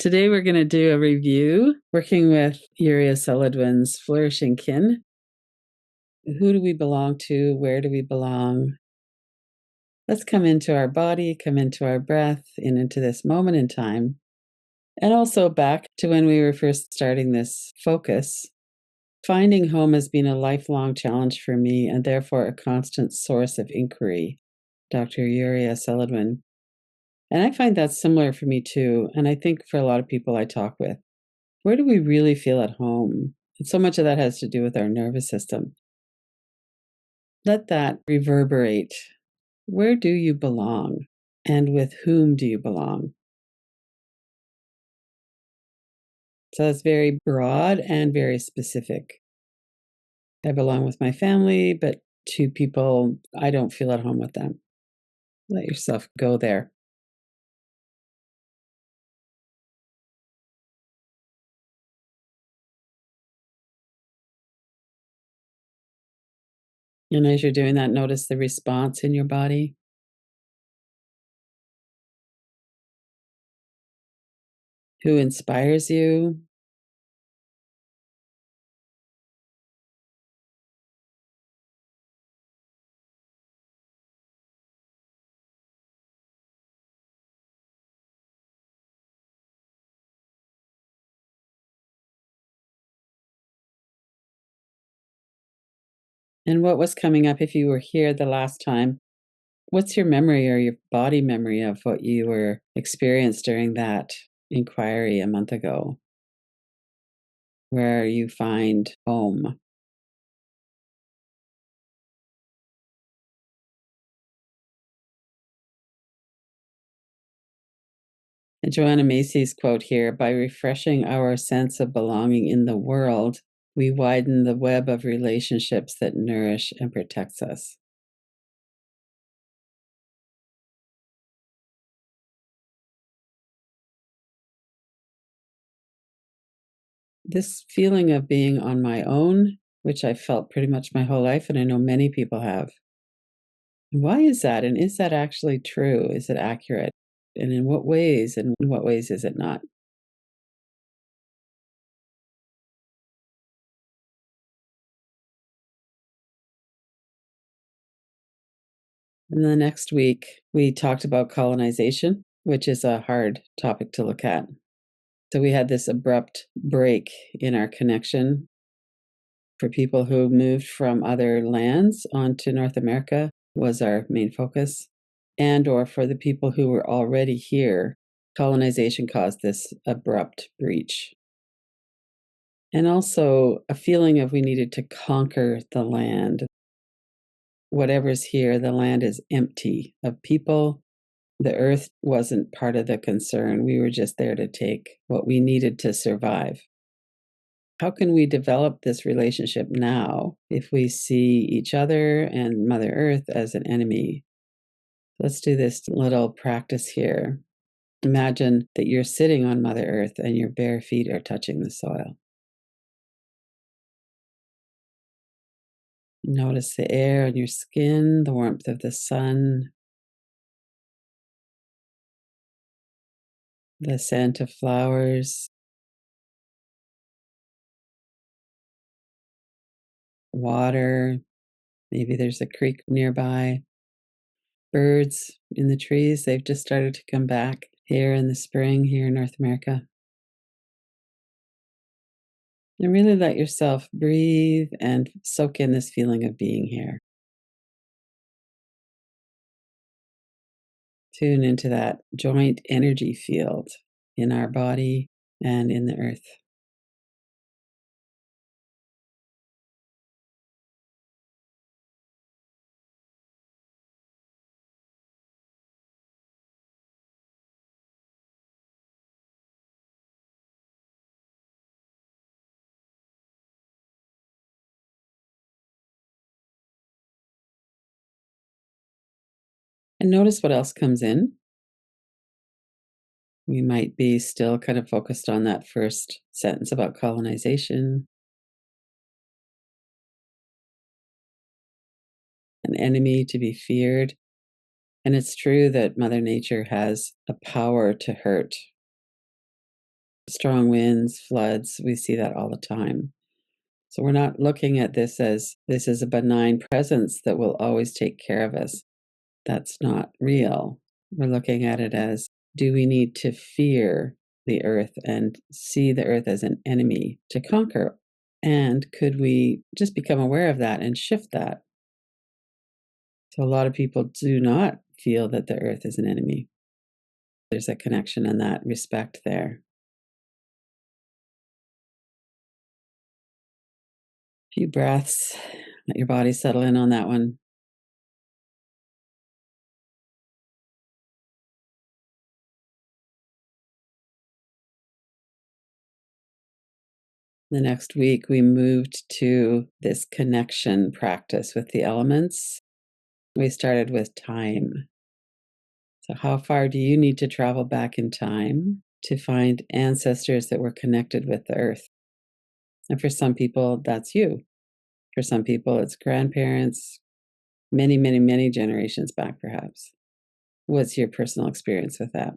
Today we're going to do a review working with Yuria Celidwyn's Flourishing kin. Who do we belong to? Where do we belong? Let's come into our body, come into our breath, and into this moment in time. And also back to when we were first starting this focus. Finding home has been a lifelong challenge for me and therefore a constant source of inquiry. Dr. Yuria Celidwyn. And I find that similar for me too, and I think for a lot of people I talk with. Where do we really feel at home? And so much of that has to do with our nervous system. Let that reverberate. Where do you belong? And with whom do you belong? So it's very broad and very specific. I belong with my family, but to people, I don't feel at home with them. Let yourself go there. And as you're doing that, notice the response in your body. Who inspires you? And what was coming up if you were here the last time? What's your memory or your body memory of what you were experienced during that inquiry a month ago, where you find home? And Joanna Macy's quote here, by refreshing our sense of belonging in the world, we widen the web of relationships that nourish and protects us. This feeling of being on my own, which I felt pretty much my whole life, and I know many people have. Why is that? And is that actually true? Is it accurate? And in what ways? And in what ways is it not? And the next week, we talked about colonization, which is a hard topic to look at. So we had this abrupt break in our connection for people who moved from other lands onto North America was our main focus. And or for the people who were already here, colonization caused this abrupt breach. And also a feeling of we needed to conquer the land. Whatever's here, the land is empty of people. The earth wasn't part of the concern. We were just there to take what we needed to survive. How can we develop this relationship now if we see each other and Mother Earth as an enemy? Let's do this little practice here. Imagine that you're sitting on Mother Earth and your bare feet are touching the soil. Notice the air on your skin, the warmth of the sun, the scent of flowers, water. Maybe there's a creek nearby. Birds in the trees, they've just started to come back here in the spring here in North America. And really let yourself breathe and soak in this feeling of being here. Tune into that joint energy field in our body and in the earth. And notice what else comes in. We might be still kind of focused on that first sentence about colonization, an enemy to be feared. And it's true that Mother Nature has a power to hurt. strong winds, floods. We see that all the time. So we're not looking at this as this is a benign presence that will always take care of us. That's not real. We're looking at it as, do we need to fear the earth and see the earth as an enemy to conquer? And could we just become aware of that and shift that? So a lot of people do not feel that the earth is an enemy. There's a connection and that respect there. Few breaths. Let your body settle in on that one. The next week, we moved to this connection practice with the elements. We started with time. So, how far do you need to travel back in time to find ancestors that were connected with the earth? And for some people, that's you. For some people, it's grandparents, many, many, many generations back, perhaps. What's your personal experience with that?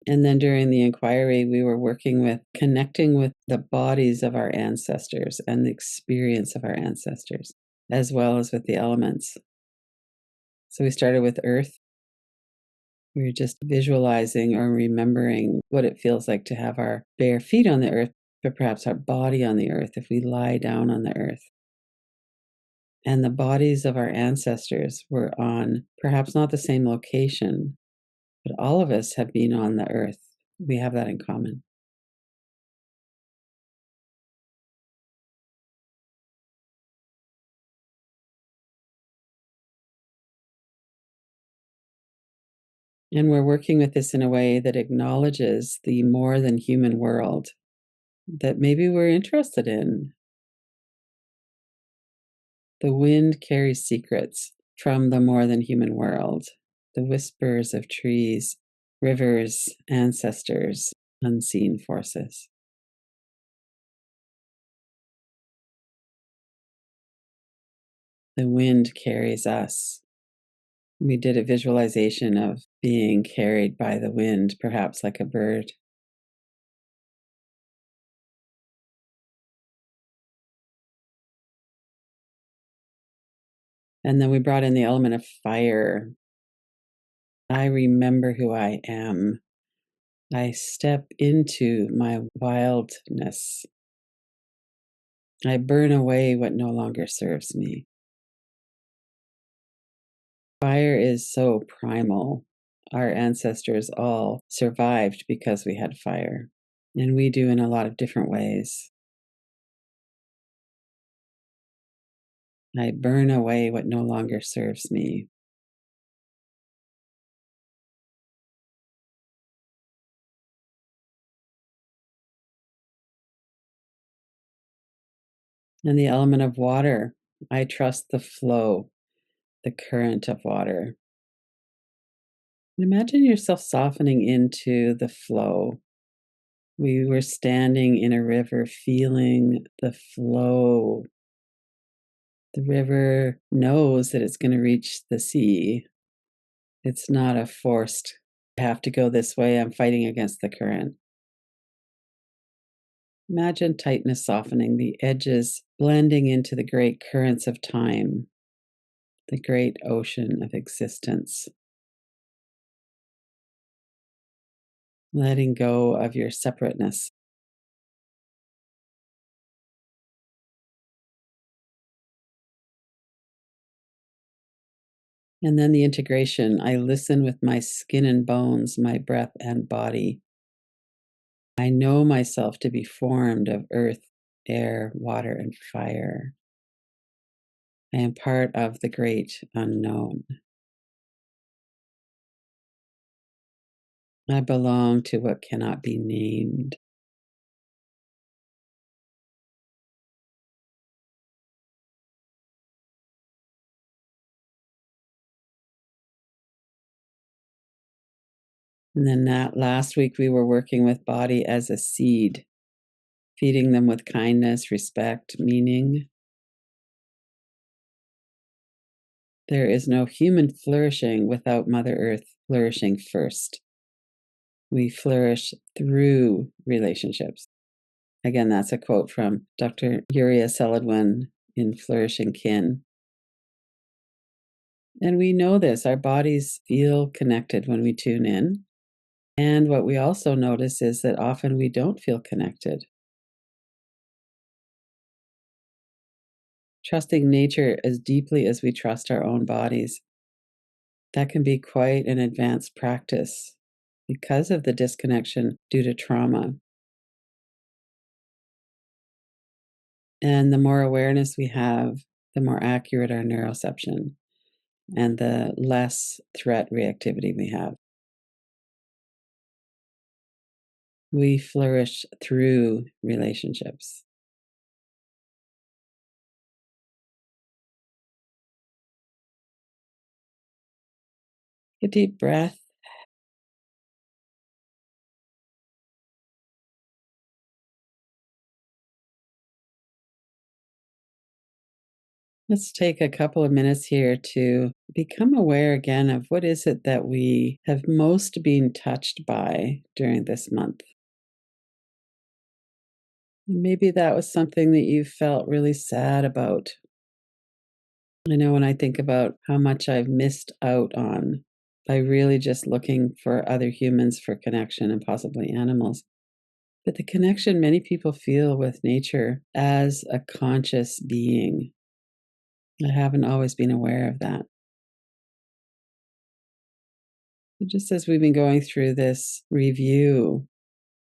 And then during the inquiry, we were working with connecting with the bodies of our ancestors and the experience of our ancestors, as well as with the elements. So we started with earth. We were just visualizing or remembering what it feels like to have our bare feet on the earth, but perhaps our body on the earth if we lie down on the earth. And the bodies of our ancestors were on perhaps not the same location, but all of us have been on the earth. We have that in common. And we're working with this in a way that acknowledges the more than human world that maybe we're interested in. The wind carries secrets from the more than human world, the whispers of trees, rivers, ancestors, unseen forces. The wind carries us. We did a visualization of being carried by the wind, perhaps like a bird. And then we brought in the element of fire. I remember who I am. I step into my wildness. I burn away what no longer serves me. Fire is so primal. Our ancestors all survived because we had fire, and we do in a lot of different ways. I burn away what no longer serves me. And the element of water, I trust the flow, the current of water. Imagine yourself softening into the flow. We were standing in a river, feeling the flow. The river knows that it's going to reach the sea. It's not a forced, I have to go this way, I'm fighting against the current. Imagine tightness softening, the edges blending into the great currents of time, the great ocean of existence. Letting go of your separateness. And then the integration. I listen with my skin and bones, my breath and body. I know myself to be formed of earth, air, water, and fire. I am part of the great unknown. I belong to what cannot be named. And then that last week, we were working with body as a seed, feeding them with kindness, respect, meaning. There is no human flourishing without Mother Earth flourishing first. We flourish through relationships. Again, that's a quote from Dr. Yuria Celidwyn in Flourishing Kin. And we know this, our bodies feel connected when we tune in. And what we also notice is that often we don't feel connected. Trusting nature as deeply as we trust our own bodies, that can be quite an advanced practice because of the disconnection due to trauma. And the more awareness we have, the more accurate our neuroception and the less threat reactivity we have. We flourish through relationships. A deep breath. Let's take a couple of minutes here to become aware again of what is it that we have most been touched by during this month. Maybe that was something that you felt really sad about. I know when I think about how much I've missed out on by really just looking for other humans for connection and possibly animals. But the connection many people feel with nature as a conscious being, I haven't always been aware of that. Just as we've been going through this review,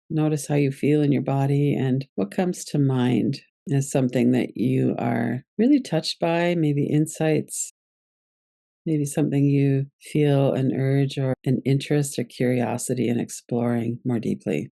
notice how you feel in your body and what comes to mind as something that you are really touched by, maybe insights, maybe something you feel an urge or an interest or curiosity in exploring more deeply.